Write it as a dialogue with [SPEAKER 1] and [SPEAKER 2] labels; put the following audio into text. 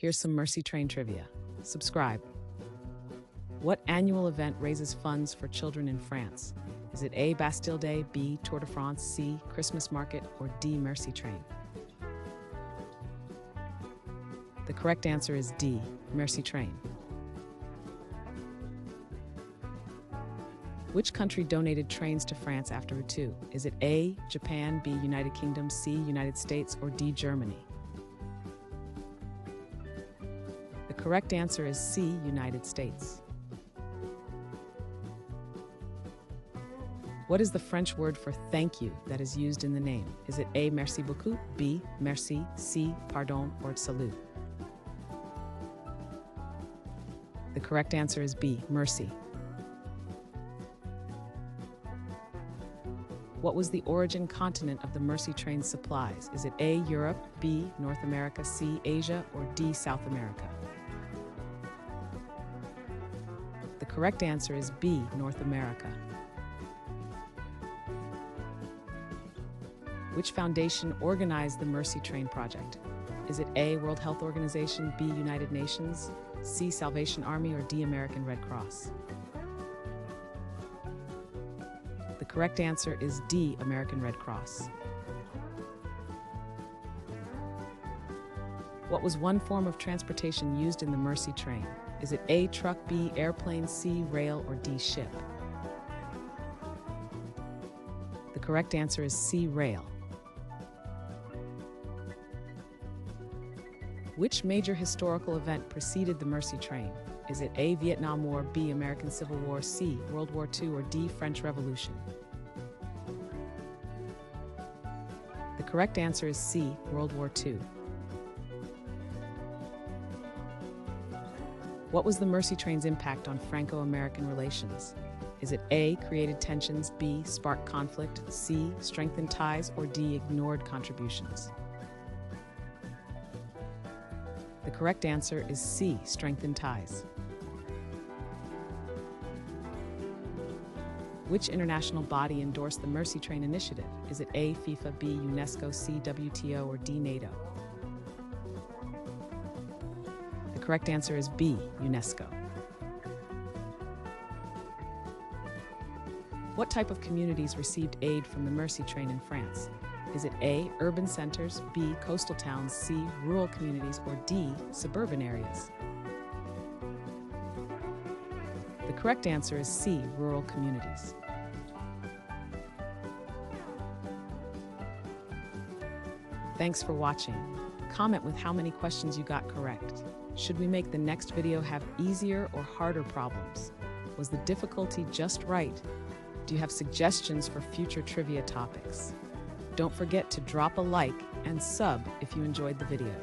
[SPEAKER 1] Here's some Merci Train trivia. Subscribe. What annual event raises funds for children in France? Is it A. Bastille Day, B. Tour de France, C. Christmas Market, or D. Merci Train? The correct answer is D. Merci Train. Which country donated trains to France after II? Is it A. Japan, B. United Kingdom, C. United States, or D. Germany? The correct answer is C. United States. What is the French word for thank you that is used in the name? Is it A. Merci beaucoup, B. Merci, C. Pardon, or salut? The correct answer is B. Merci. What was the origin continent of the Merci Train supplies? Is it A. Europe, B. North America, C. Asia, or D. South America? The correct answer is B. North America. Which foundation organized the Merci Train project? Is it A. World Health Organization, B. United Nations, C. Salvation Army, or D. American Red Cross? The correct answer is D. American Red Cross. What was one form of transportation used in the Merci Train? Is it A. truck, B. airplane, C. rail, or D. ship? The correct answer is C. rail. Which major historical event preceded the Merci Train? Is it A. Vietnam War, B. American Civil War, C. World War II, or D. French Revolution? The correct answer is C. World War II. What was the Merci Train's impact on Franco-American relations? Is it A. created tensions, B. sparked conflict, C. strengthened ties, or D. ignored contributions? The correct answer is C. strengthened ties. Which international body endorsed the Merci Train initiative? Is it A. FIFA, B. UNESCO, C. WTO, or D. NATO? The correct answer is B. UNESCO. What type of communities received aid from the Merci Train in France? Is it A. urban centers, B. coastal towns, C. rural communities, or D. suburban areas? The correct answer is C. rural communities. Thanks for watching. Comment with how many questions you got correct. Should we make the next video have easier or harder problems? Was the difficulty just right? Do you have suggestions for future trivia topics? Don't forget to drop a like and sub if you enjoyed the video.